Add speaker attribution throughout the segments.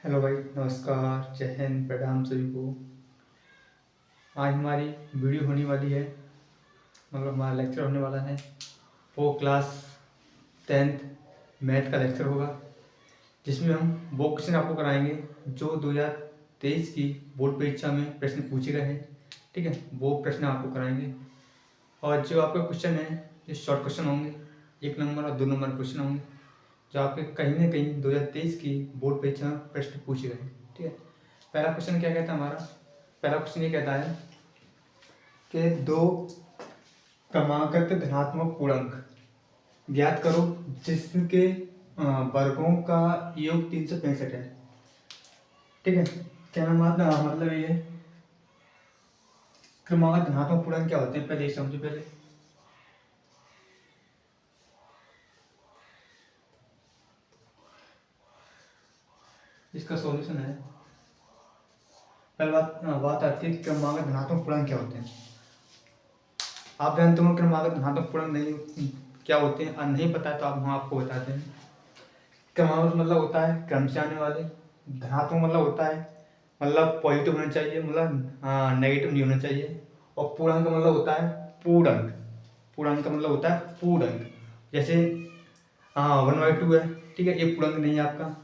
Speaker 1: Hello भाई, नमस्कार, जय हिंद, प्रणाम सभी को। आज हमारी वीडियो होने वाली है, मतलब हमारा लेक्चर होने वाला है वो क्लास 10th मैथ का लेक्चर होगा, जिसमें हम वो क्वेश्चन आपको कराएंगे जो 2023 की बोर्ड परीक्षा में प्रश्न पूछे गए हैं। ठीक है, वो प्रश्न आपको कराएंगे। और जो आपके क्वेश्चन है ये शॉर्ट क्वेश्चन होंगे, 1 नंबर और 2 नंबर क्वेश्चन होंगे, जो आपके कहीं ना कहीं 2023 की बोर्ड परीक्षा में प्रश्न पूछे गए हैं। ठीक है, पहला क्वेश्चन क्या कहता है हमारा? पहला क्वेश्चन ये कहता है कि दो क्रमागत धनात्मक पूर्णांक ज्ञात करो जिसके वर्गों का योग 365 है। ठीक है, क्या मतलब ये क्रमागत धनात्मक पूर्णांक क्या होते हैं, पहले ये समझो। पहले इसका सॉल्यूशन है। पहले बात आती है क्रमागत धनात्मक पूर्णांक क्या होते हैं। आप जानते हो क्रमागत धनात्मक पूर्णांक नहीं क्या होते हैं, और नहीं पता है तो आप हम आपको बताते हैं। क्रमागत मतलब होता है क्रम से आने वाले, धनात्मक मतलब होता है मतलब पॉजिटिव होना चाहिए, मतलब नेगेटिव नहीं होना चाहिए। और पूर्णांक मतलब होता है पूर्णांक। पूर्णांक का मतलब होता है पूर्णांक। जैसे 1/2 है, ठीक है, ये पूर्णांक नहीं है आपका।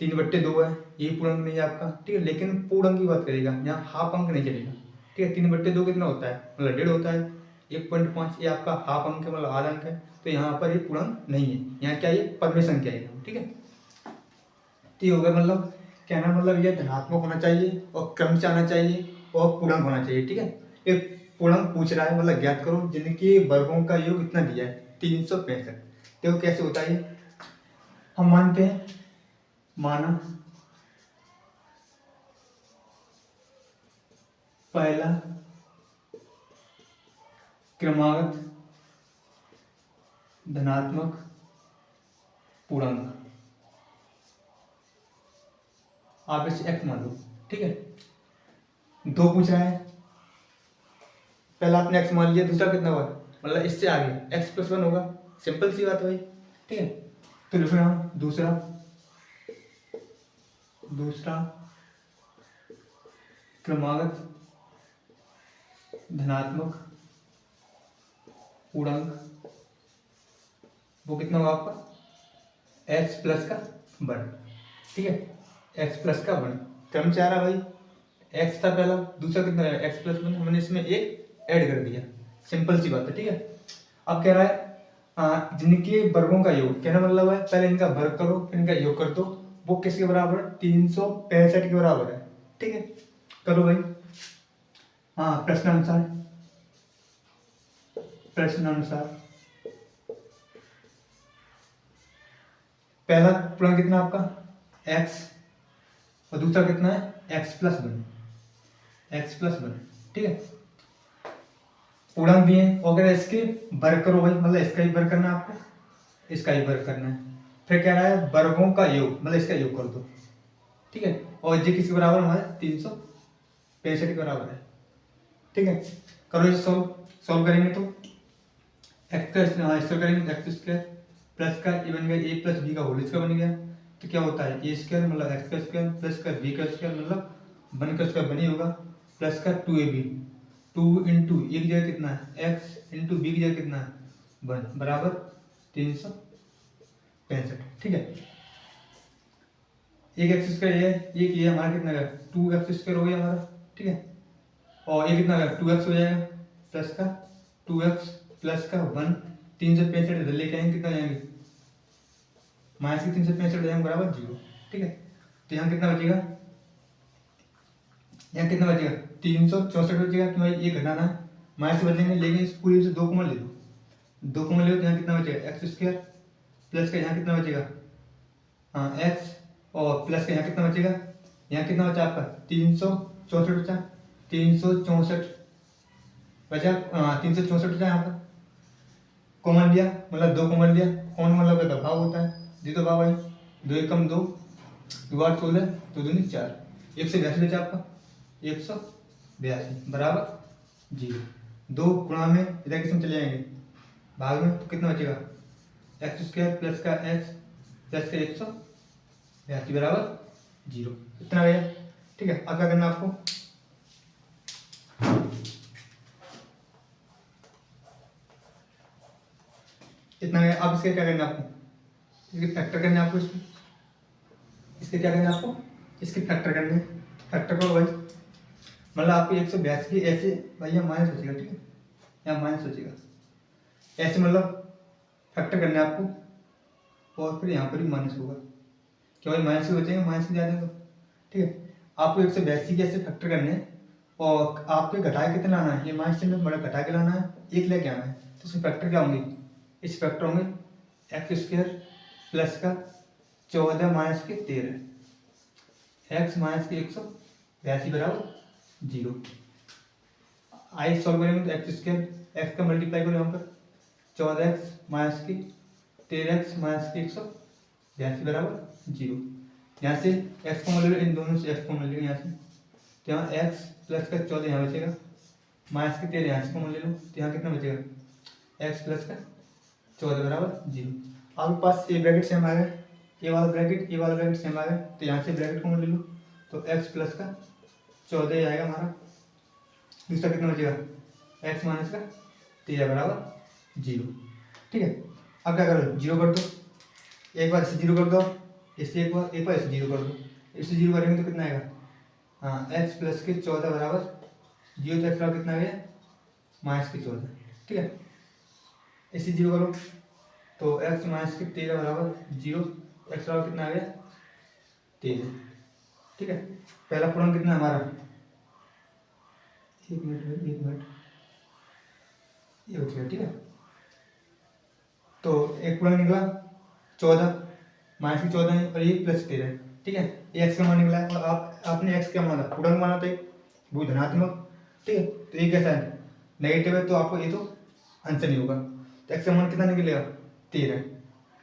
Speaker 1: 3/2 है, ये पूर्णांक नहीं है आपका। ठीक है, लेकिन पूर्णांक की बात करेगा, यहाँ हाफ अंक नहीं चलेगा। ठीक है, 3/2 कितना होता है, मतलब 1.5 होता है। 1.5 ये आपका हाफ अंक है, मतलब आधा अंक है। तो यहाँ पर ये पूर्णांक नहीं है, यहाँ क्या ये परमेय संख्या है। ठीक है, तो ये हो गया, मतलब कहना मतलब ये धनात्मक होना चाहिए और क्रम से आना चाहिए और पूर्णांक होना चाहिए। ठीक है, एक पूर्णांक पूछ रहा है, मतलब ज्ञात करो जिनके वर्गों का योग इतना दिया है 365। देखो कैसे होता है। हम मानते हैं, माना पहला क्रमागत धनात्मक पूर्णांक, आप इसे x मान लो। ठीक है, दो पूछ रहा है, पहला आपने x मान लिया, दूसरा कितना हुआ, मतलब इससे आगे x+1 होगा। सिंपल सी बात है भाई। ठीक है, तो लिख रहा हूं दूसरा क्रमागत धनात्मक पूर्णांक, वो कितना होगा आपका x+1। ठीक है, x+1 क्रम से आ रहा भाई। x था पहला, दूसरा कितना है x+1, हमने इसमें एक ऐड कर दिया। सिंपल सी बात है। ठीक है, अब कह रहा है जिनके वर्गों का योग, कहना मतलब है पहले इनका वर्ग करो फिर इनका योग कर दो। वो किसके बराबर है? 365 के बराबर है। ठीक है, करो भाई। प्रश्नानुसार पहला पूर्णांक कितना आपका x, और दूसरा कितना है x+1। ठीक है, पूर्णांक दिए और अगर इसके वर्ग करो भाई, मतलब इसका ही वर्ग करना है आपको, इसका ही वर्ग करना है। फिर कह रहा है वर्गों का योग, मतलब इसका योग कर दो। ठीक है, और ये किसके बराबर हमारे 365 के बराबर है। ठीक है, करो इसे सॉल्व करेंगे तो करेंगे x² प्लस का ये बन गया a+b का होल स्क्वायर बन गया। तो क्या होता है a² मतलब x² प्लस का b का स्क्वायर मतलब 1 का स्क्वायर बनी होगा, प्लस का 2ab, 2 इंटू ए की जगह कितना है x इंटू बी की जगह कितना है 1 बराबर 365। ठीक है, एक x² ये हमारा कितना है 2x² हो गया हमारा। ठीक है, और ये कितना है 2x हो जाएगा, प्लस का 2x प्लस का 1, 365 इधर लेके आएंगे, कितना जाएंगे माइनस की 365 हो जाएंगे बराबर 0। ठीक है, तो यहाँ कितना बचेगा, यहाँ कितना बचेगा 364 बचेगा, तुम्हें ये घटाना है, माइनस से बचेंगे, लेकिन इस पूरी से 2 कॉमन ले लो, 2 कॉमन ले लो तो यहाँ कितना बचेगा x² प्लस का यहाँ कितना बचेगा x, और प्लस का यहाँ कितना बचेगा, यहाँ कितना बचा आपका 364 बचा, 364 बचा, 364 बचा यहाँ पर। कॉमन लिया मतलब 2 कॉमन लिया, कौन मतलब का भाव होता है, दे दो भाव भाई, 2 एकम 2, 2 8 16, 2 दूनी 4, 182 बचा आपका 182 बराबर 0। 2 गुणा में इधर किसमें चले जाएंगे भाग में, तो कितना बचेगा x² प्लस का x प्लस का 182 बराबर 0, इतना गया। ठीक है, अब क्या करना है आपको, इतना गया। अब इसके क्या करना है आपको, इसके फैक्टर करने आपको, इसके क्या करना है आपको, इसके फैक्टर करने। फैक्टर करो भाई, मतलब आपको 182 की ऐसे भाई यहाँ माइनस बचेगा, ठीक है, यहाँ माइनस बचेगा ऐसे, मतलब फैक्टर करने आपको, और फिर यहाँ पर भी माइनस होगा, क्या भाई माइनस भी बचेगा, माइनस भी जाएगा तो, ठीक है। आपको 182 के ऐसे फैक्टर करने हैं, और आपके घटा के कितना लाना है, ये माइनस चिन्ह बड़ा घटा के लाना है, एक लेके आना है, तो इसमें फैक्टर क्या होंगे, इस फैक्टर होंगे एक्स स्क्वायर प्लस का 14 माइनस के 13, एक्स माइनस के 182 बराबर 0। आई सॉल्व करेंगे तो एक्स स्क्वायर, एक्स का मल्टीप्लाई करो यहाँ पर 14x माइनस की 13x माइनस की 182 बराबर 0। यहाँ से x को मिलेगा, इन दोनों से x को मिलेगा यहाँ से, तो यहाँ x प्लस का 14 यहाँ बचेगा, माइनस की 13 यहाँ से कॉमन ले लो, तो यहाँ कितना बचेगा, x प्लस का 14 बराबर 0। आपके पास ये ब्रैकेट सेम आ गया, ये वाला ब्रैकेट सेम आ गया, तो यहाँ से ब्रैकेट कॉमन ले लो, तो x प्लस का 14 आएगा हमारा, दूसरा कितना बचेगा, x माइनस का 13 बराबर 0। ठीक है, अब क्या करो, 0 कर दो, एक बार इसे 0 कर दो, इससे एक बार इसे 0 कर दो, इससे 0 करेंगे तो कितना आएगा, हाँ x प्लस के 14 बराबर 0, तो एक्स बराबर कितना आ गया, माइनस के 14। ठीक है, इससे 0 करो तो x माइनस के 13 बराबर 0, एक्स बराबर कितना आ गया 13। ठीक है, पहला पूर्ण कितना हमारा, एक मिनट ये हो गया। ठीक है, तो एक पूर्ण निकला 14, माइनस की 14 है और ये प्लस 13। ठीक है, ये एक्स का मान निकला है, और आपने एक्स क्या माना, पूर्ण माना था वो धनात्मक। ठीक है, तो ये कैसा है, नेगेटिव है, तो आपको ये तो आंसर नहीं होगा। तो एक्स का मान कितना निकलेगा 13,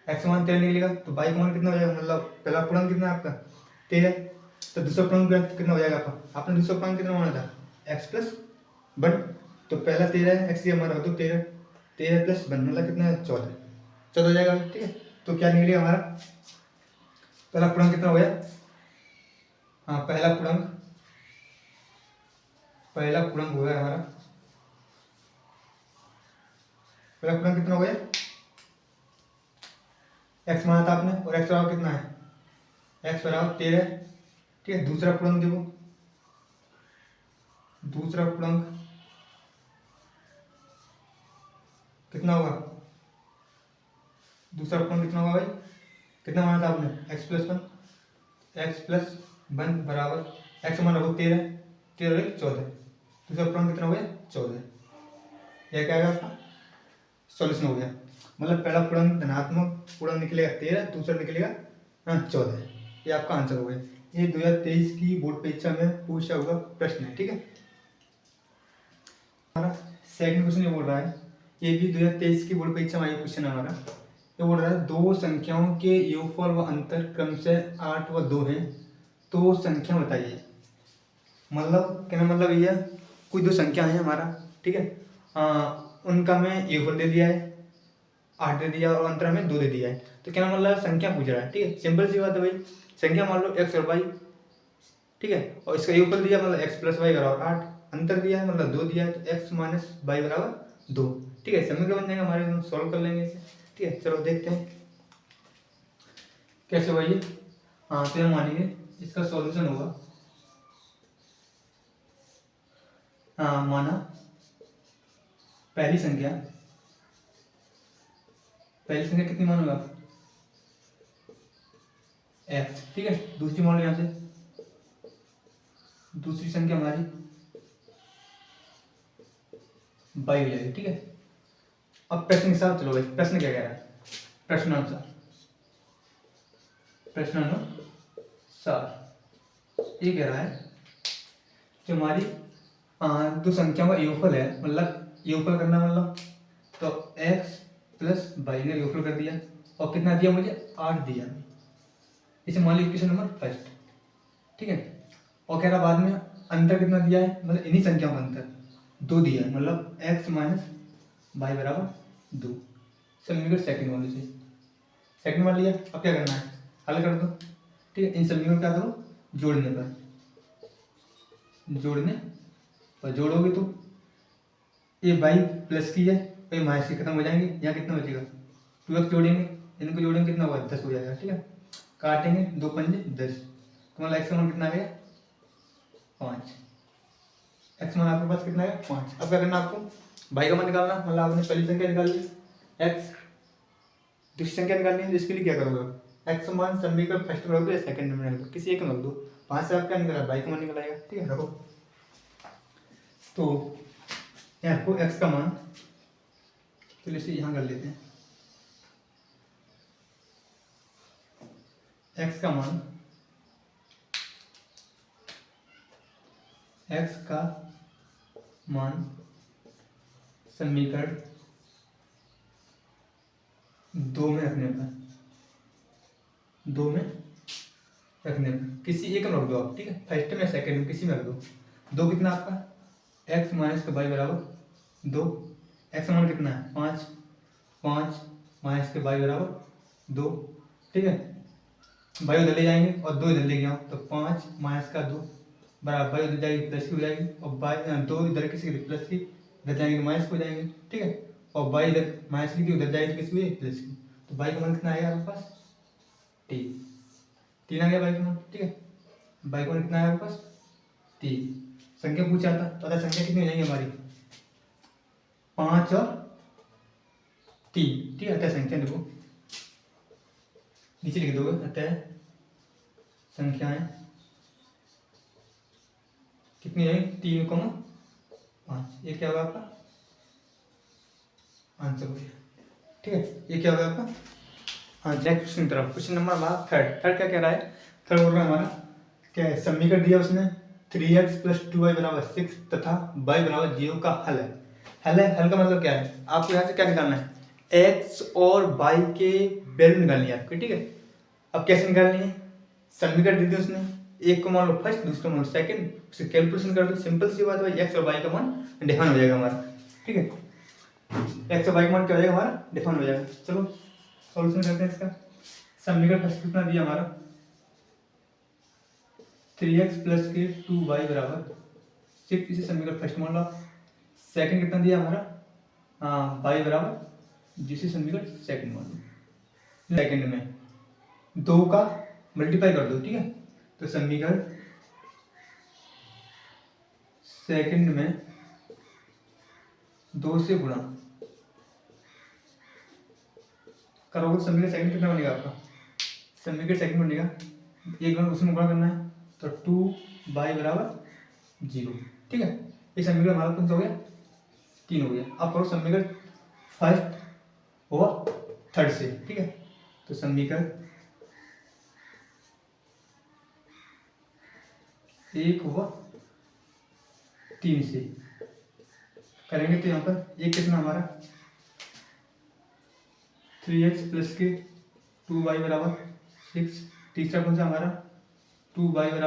Speaker 1: एक्स का मान 13 निकलेगा, तो वाई का मान कितना हो जाएगा, मतलब पहला पूर्ण कितना आपका 13, तो दूसरा पूर्ण कितना हो जाएगा आपका, आपने दूसरा पूर्ण कितना माना था एक्स प्लस 1, तो पहला 13 है, एक्स की हमारा तो 13 प्लस 1 मतलब कितना है 14 हो जाएगा। ठीक है, तो क्या निकलेगा हमारा, पहला पूर्णांक कितना हो गया, हाँ पहला पूर्णांक हो गया हमारा, पहला पूर्णांक कितना हो गया, एक्स माना था आपने, और एक्स बराबर कितना है, एक्स बराबर 13। ठीक है, दूसरा पूर्णांक देखो, दूसरा पूर्णांक कितना होगा, दूसरा पूर्णांक कितना होगा भाई, कितना माना था आपने x प्लस 1 बराबर x माना हो 13 14, दूसरा पूर्णांक कितना हो गया 14। यह क्या आएगा आपका सॉल्यूशन हो गया, मतलब पहला पूर्णांक धनात्मक पूर्णांक निकलेगा 13, दूसरा निकलेगा 14। ये आपका आंसर हो गया। ये 2023 की बोर्ड परीक्षा में पूछा हुआ प्रश्न है। ठीक है, हमारा सेकंड क्वेश्चन ये बोल रहा है, ये भी 2023 की बोर्ड परीक्षा में क्वेश्चन है हमारा, ये बोल रहा है दो संख्याओं के योगफल व अंतर क्रम से 8 व 2 हैं, तो संख्या बताइए। मतलब कहना मतलब ये कोई दो संख्या है हमारा, ठीक है, उनका मैं योगफल दे दिया है 8 दे दिया, और अंतर हमें 2 दे दिया है, तो क्या मतलब संख्या पूछ रहा है। ठीक है, सिंपल सी बात है भाई, संख्या मान लो x और y, ठीक है, और इसका योगफल दिया मतलब x प्लस वाई बराबर 8, अंतर दिया है मतलब 2 दिया है, तो x माइनस वाई बराबर 2। ठीक है, समीकरण बन जाएगा हमारे, हम सॉल्व कर लेंगे इसे। ठीक है, चलो देखते हैं कैसे हुआ ये। हाँ, तो हम मानेंगे इसका सॉल्यूशन होगा, हाँ माना पहली संख्या कितनी मानूंगा x। ठीक है, दूसरी मान लो यहाँ से, दूसरी संख्या हमारी y हो जाएगी। ठीक है, अब प्रश्न के साथ चलो भाई, प्रश्न क्या कह रहा है, प्रश्नानुसार ये कह रहा है जो हमारी दो संख्याओं का योगफल है, मतलब योगफल करना मतलब, तो x प्लस वाई का योगफल कर दिया, और कितना दिया मुझे 8 दिया, इसे मान लीजिए क्वेश्चन नंबर फर्स्ट। ठीक है, और कह रहा बाद में अंतर कितना दिया है, मतलब इन्हीं संख्याओं का अंतर 2 दिया है, मतलब x माइनस वाई बराबर 2। समीकरण सेकंड वाले से सेकंड मान लिया, अब क्या करना है, हल कर दो। ठीक है, इन समीकरण क्या करो जोड़ने पर जोड़ोगे तो ये बाई प्लस की है, ये माइनस की खत्म हो जाएंगे। यहाँ कितना बचेगा 2x जोड़ेंगे, इनको जोड़ेंगे कितना होगा 10 हो जाएगा। ठीक है, काटेंगे 2 पंजे 10, तो मतलब x का मान कितना आ गया 5। x मान आपके पास कितना है 5। अब क्या करना आपको y का मान निकालना, मतलब आपने पहली संख्या निकाल ली x, दूसरी संख्या निकालनी है, जिसके लिए क्या करोगे x मान समीकरण फर्स्ट में रख दो या सेकंड में रख दो, किसी एक में रख दो। 5 से आप क्या निकला y का मान निकल आएगा। ठीक है, रखो। तो यहाँ रखो x का मान, तो इसे यहाँ कर लेते हैं। x का मान, x का मान समीकरण 2 में रखने पर, किसी एक में रख दो आप। ठीक है, फर्स्ट में सेकंड में किसी में रख दो। 2 कितना आपका x माइनस का y बराबर 2, x मान कितना है 5, 5 माइनस के y बराबर 2। ठीक है, y उधर ले जाएंगे और 2 इधर ले गया, तो 5 माइनस का 2 बराबर y उधर जाएगी प्लस की हो जाएगी, और 2 इधर किसी की प्लस की, इधर जाएंगे तो माइनस हो जाएंगे। ठीक है, और y इधर माइनस की थी, उधर जाएगी तो किसी प्लस की, तो y का मान कितना आएगा आपके पास 3 आ गया y का मान। ठीक है, y का मान कितना आया आपके पास 3। संख्या पूछा था, तो अगर संख्या कितनी हो जाएंगी हमारी 5 और 3। ठीक है, अतः संख्या देखो नीचे लिख दोगे, अतः संख्याएं कितनी जाएंगी 3, 5। ये क्या होगा आपका आंसर हो गया। ठीक है, ये क्या होगा आपका। हाँ, नेक्स्ट क्वेश्चन की तरफ, क्वेश्चन नंबर हमारा थर्ड क्या कह रहा है। थर्ड बोल रहा है हमारा क्या है, समीकरण दिया उसने 3x + 2y = 6 तथा y = 0 का हल है। हल का मतलब क्या है, आपको यहाँ से क्या निकालना है, x और y के वैल्यू निकालनी है आपकी। ठीक है, अब कैसे निकालनी है, समीकरण दे दी उसने, एक को मान लो फर्स्ट, दूसरा मान लो सेकंड, उसे कैलकुलेशन कर दो। सिंपल सी बात है, x और y का मान डिफाइन हो जाएगा हमारा। ठीक है, x और y का मान क्या हो जाएगा हमारा डिफाइन हो जाएगा। चलो सॉल्यूशन करते हैं इसका। समीकरण फर्स्ट कितना दिया हमारा 3x + 2y = 6, इसे समीकरण फर्स्ट मान लो। सेकंड कितना दिया हमारा y = जिसे समीकरण सेकंड मान लो। सेकंड में 2 का मल्टीप्लाई कर दो। ठीक है, तो समीकरण सेकंड में 2 से गुणा करोगे, समीकरण सेकंड कितना बनेगा आपका, समीकरण सेकंड बनेगा एक बार उसमें गुणा करना है, तो 2y = 0। ठीक है, ये समीकरण हमारा कौन सा हो गया 3 हो गया। अब करो समीकरण फर्स्ट और थर्ड से। ठीक है, तो समीकरण 1 व 3 से करेंगे, तो यहाँ पर एक कितना हमारा 3x + 2y = 6, तीसरा कौन सा हमारा 2y =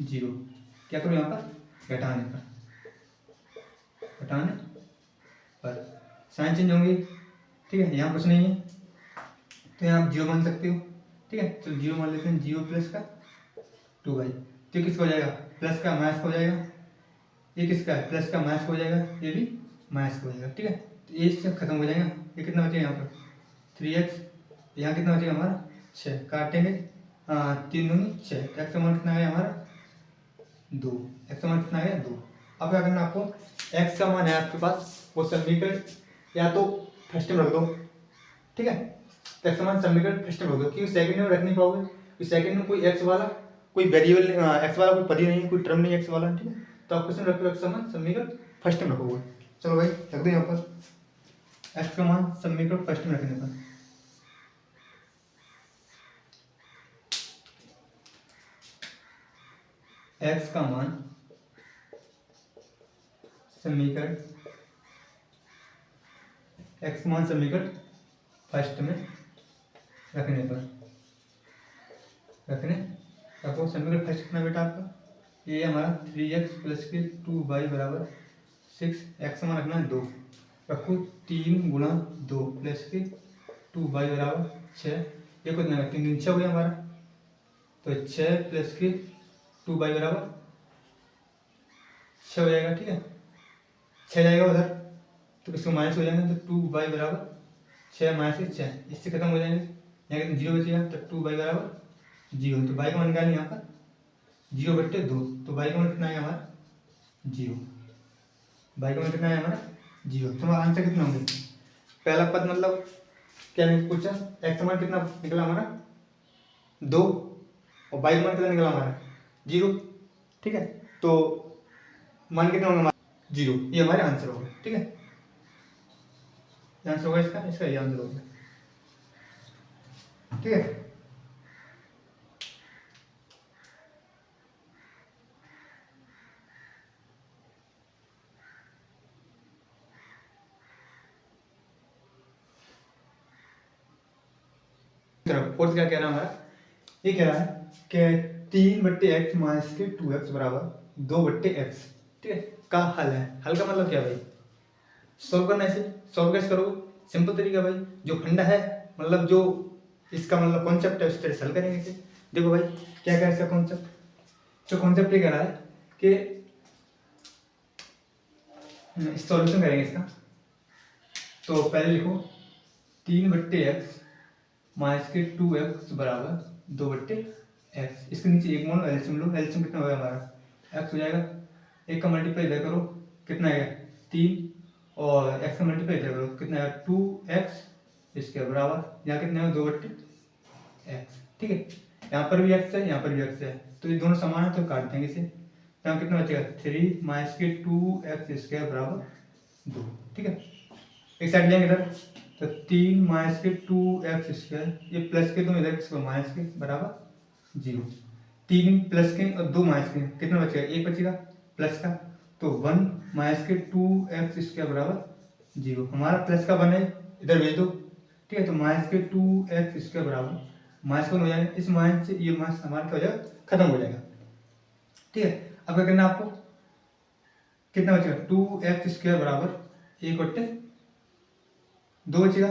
Speaker 1: 0। क्या करो यहाँ पर घटाने पर साइन चेंज होंगे। ठीक है, यहाँ कुछ नहीं है, तो यहाँ आप 0 मान सकते हो। ठीक है, तो 0 मान लेते हैं, 0 प्लस का 2y, तो किसका हो जाएगा प्लस का माइनस हो जाएगा, ये किसका है प्लस का माइनस हो जाएगा, ये भी माइनस हो जाएगा। ठीक है, तो ये इससे खत्म हो जाएगा। ये कितना बचेगा यहाँ पर 3x, यहाँ कितना बचेगा हमारा 6, काटेंगे 3 दूनी 6, तो x का मान कितना आया हमारा 2, x का मान कितना आया 2। अब क्या करना आपको, x का मान है आपके पास, वो समीकरण या तो फर्स्ट में रख दो। ठीक है, तो x का मान समीकरण फर्स्ट में रख दो, क्योंकि सेकंड में रख नहीं पाओगे, क्योंकि सेकंड में कोई x वाला कोई वेरिएबल x वाला कोई पद ही नहीं है, कोई टर्म नहीं है x वाला। ठीक है, तो आप क्वेश्चन रखो x का मान समीकरण फर्स्ट में रखोगे। चलो भाई रख दो यहाँ पर x का मान समीकरण फर्स्ट में रखने पर, x का मान समीकरण फर्स्ट में रखने पर, रखो समीकरण फर्स्ट कितना बेटा आपका, ये हमारा 3x + 2y = 6, x मान रखना है 2, रखो 3 × 2 + 2y = 6, ये कितना 3 6 हो गया हमारा, तो 6 + 2y बराबर 6 हो जाएगा। ठीक है, 6 जाएगा उधर तो इसको माइनस हो जाएगा, तो 2y बराबर 6 माइनस 6, इससे खत्म हो जाएंगे, यहाँ कितना 0 बचेगा, तो 2y बराबर 0। तो y का मान निकालें यहाँ पर 0/2, तो y का मान कितना आएगा हमारा 0, y का मान कितना आएगा हमारा 0। तो हमारा आंसर कितना होंगे, पहला पद मतलब क्या पूछा, x का मान कितना निकला हमारा 2 और y का मान कितना निकला हमारा 0। ठीक है, तो मान कितना होगा हमारा 0, ये हमारे आंसर होगा। ठीक है, आंसर होगा इसका ये आंसर होगा। ठीक है, फोर्थ क्या कह रहा है हमारा, ये कह रहा है कि 3/x माइनस के 2x बराबर 2/x। ठीक है, का हल है। हल का मतलब क्या भाई, सॉल्व करना है, इसे सॉल्व कैसे करोगे, सिंपल तरीका भाई, जो फंडा है मतलब जो इसका मतलब कॉन्सेप्ट है उस तरह से हल करेंगे इसे। देखो भाई क्या कह रहा है इसका कॉन्सेप्ट, तो कॉन्सेप्ट ये कह रहा है कि सॉल्यूशन करेंगे इसका। तो पहले लिखो 3/x माइनस के 2x बराबर 2/x, इसके नीचे एक मोनो एलसीएम लो, एलसीएम कितना होगा हमारा x हो जाएगा, एक का मल्टीप्लाई इधर करो कितना आएगा 3, और x का मल्टीप्लाई इधर करो कितना आएगा 2x, इसके बराबर यहाँ कितना है 2/x। ठीक है, यहाँ पर भी x है यहाँ पर भी x है, तो ये दोनों समान है तो काट देंगे इसे, तो यहाँ कितना बचेगा 3 माइनस के 2x² बराबर 2। ठीक है, एक साइड लेंगे इधर, तो 3 माइनस के 2x², ये प्लस के 2 इधर इसको माइनस के बराबर 0, 3 प्लस के और 2 माइनस के कितना बचेगा, एक बचेगा प्लस का, तो 1 माइनस के 2x² बराबर 0। हमारा प्लस का 1 है इधर भेज दो। ठीक है, तो माइनस के 2x² बराबर माइनस 1 हो जाएगा, इस माइनस से ये माइनस हमारा क्या हो जाएगा, खत्म हो जाएगा। ठीक है, अब क्या करना है आपको, कितना बचेगा 2x² बराबर 1/2 बचेगा,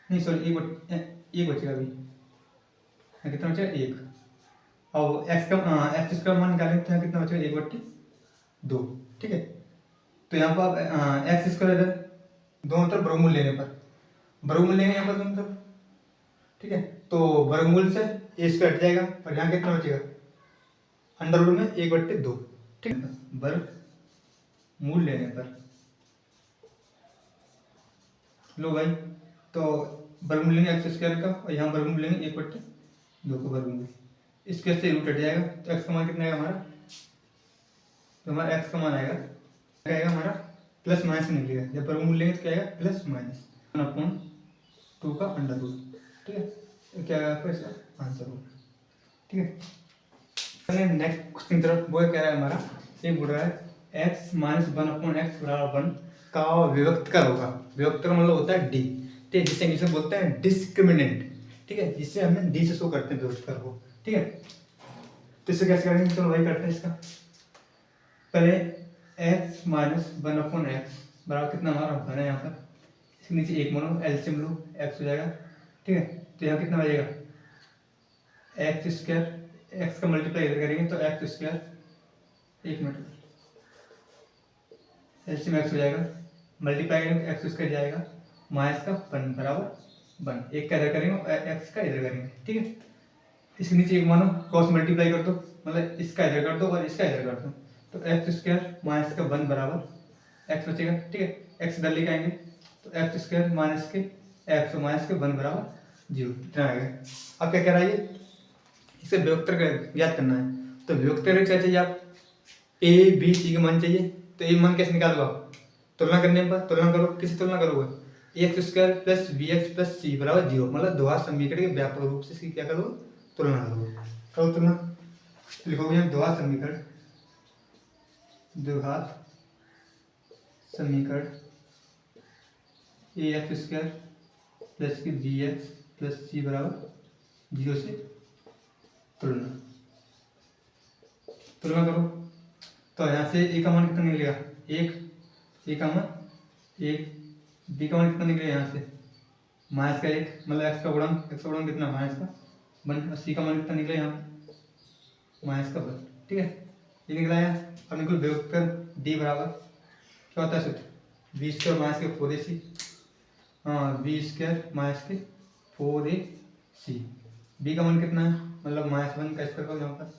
Speaker 1: नहीं सॉरी एक बचेगा अभी, कितना बचेगा 1, और x का मान निकालेंगे तो यहाँ कितना बचेगा 1/2। ठीक है, तो यहाँ पर आप x² इधर दोनों तरफ वर्गमूल लेने पर वर्गमूल लेंगे यहाँ पर दोनों तरफ। ठीक है, तो वर्गमूल से a² हट जाएगा और यहाँ कितना बचेगा अंडर रूट में 1/2। ठीक है, वर्गमूल लेने पर लो भाई, तो वर्गमूल लेंगे x² का और यहाँ वर्गमूल लेंगे 1/2 का वर्गमूल, इसके से रूट हट जाएगा, तो x का मान कितना आएगा हमारा, तो हमारा x का मान आएगा क्या आएगा हमारा प्लस माइनस निकलेगा, जब वर्गमूल लेंगे तो क्या आएगा प्लस माइनस 1/2 का अंडर रूट। ठीक है, तो क्या आएगा आपका इसका आंसर होगा। ठीक है, नेक्स्ट क्वेश्चन की तरफ, वो कह रहा है हमारा, एक बोल रहा है x माइनस 1/x बराबर 1 का विभक्त कर होगा, विभक्त का मतलब होता है डी, ठीक है, जिसे इंग्लिश में बोलते हैं डिस्क्रिमिनेंट। ठीक है, जिससे हमें डी से शो करते हैं विभक्त कर को। ठीक है, तो इसे कैसे करेंगे, चलो वही करते हैं इसका। पहले x माइनस 1/x बराबर कितना हमारा होता है यहाँ पर, इसके नीचे एक मोनो एलसीएम लो, x हो जाएगा। ठीक है, तो यहाँ कितना बचेगा x², x का मल्टीप्लाई इधर करेंगे तो x², एक मिनट, एलसीएम x हो जाएगा, मल्टीप्लाई करेंगे तो x² जाएगा, माइनस का 1 बराबर 1, एक का इधर करेंगे और x का इधर करेंगे। ठीक है, इसके नीचे एक मानो क्रॉस मल्टीप्लाई कर दो, मतलब इसका इधर कर दो और इसका इधर कर दो, तो x² माइनस का 1 बराबर x बचेगा। ठीक है, x इधर लेके आएंगे तो x² माइनस के x माइनस के 1 बराबर 0, इतना आएगा। अब क्या कह रहा है ये, इसे विभक्तर याद करना है, तो विभक्तर क्या चाहिए आप, a b c के मान चाहिए, तो ये मान कैसे निकालोगे आप, तुलना करने पर, तुलना करो, किसी तुलना करोगे x² plus bx plus c बराबर 0, मतलब द्विघात समीकरण के व्यापक रूप से इसकी क्या करोगे, तुलना करोगे। करो तुलना, लिखोगे हम द्विघात समीकरण, द्विघात समीकरण ax² प्लस की bx प्लस c बराबर 0 से तुलना, तुलना करो, तो यहाँ से a का मान कितना निकलेगा 1, a का मान 1, b का मान कितना निकलेगा यहाँ से माइनस का 1, मतलब x का गुणन कितना माइनस का 1, और c का मान कितना निकलेगा यहाँ माइनस का 1। ठीक है, ये निकला है। अब निकल वेक्टर डी बराबर क्या होता है सूत्र, बी स्क्वायर माइनस के 4ac, हाँ बी स्क्वायर माइनस के 4ac। बी का मान कितना है, मतलब -1 का स्क्वायर का यहाँ पर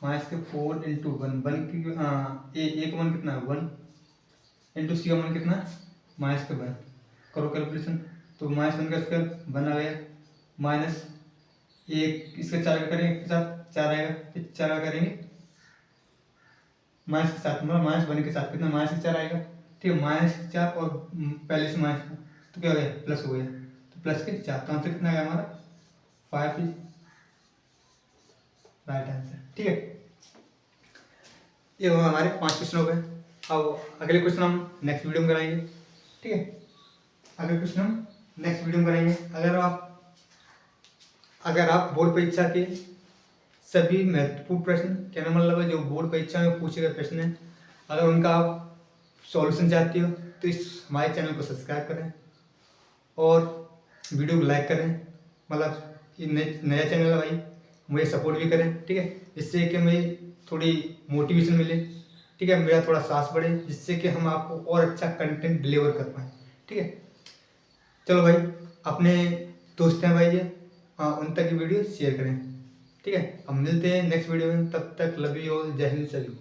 Speaker 1: माइनस के 4 इंटू 1, वन की ए का मान कितना है 1 इंटू सी का मान कितना है -1। करो कैलकुलेशन, तो -1 का स्क्वायर 1 आ गया, माइनस एक इसके 4 का करेंगे इसके साथ 4 आएगा, फिर 4 का करेंगे माइनस के साथ, मतलब -1 के साथ कितना -4 आएगा, ठीक है। -4 और पहले से माइनस, तो क्या हो गया प्लस हो गया, तो प्लस के 4, तो आंसर कितना आया हमारा 5 इज राइट आंसर, ठीक है। ये हमारे 5 क्वेश्चन हो गए। अब अगले क्वेश्चन हम नेक्स्ट वीडियो में कराएंगे, ठीक है। अगले क्वेश्चन हम नेक्स्ट वीडियो में कराएंगे। अगर आप बोर्ड परीक्षा के सभी महत्वपूर्ण प्रश्न, कहने मतलब है जो बोर्ड परीक्षा में पूछे गए प्रश्न हैं, अगर उनका आप सॉल्यूशन चाहते हो तो इस हमारे चैनल को सब्सक्राइब करें और वीडियो को लाइक करें, मतलब ये नया चैनल है भाई, मुझे सपोर्ट भी करें, ठीक है, जिससे कि मुझे थोड़ी मोटिवेशन मिले, ठीक है, मेरा थोड़ा साहस बढ़े, जिससे कि हम आपको और अच्छा कंटेंट डिलीवर कर पाएँ, ठीक है। चलो भाई, अपने दोस्त हैं भाई ये, उन तक ये वीडियो शेयर करें, ठीक है। अब मिलते हैं नेक्स्ट वीडियो में, तब तक लव यू ऑल, जय हिंद सभी।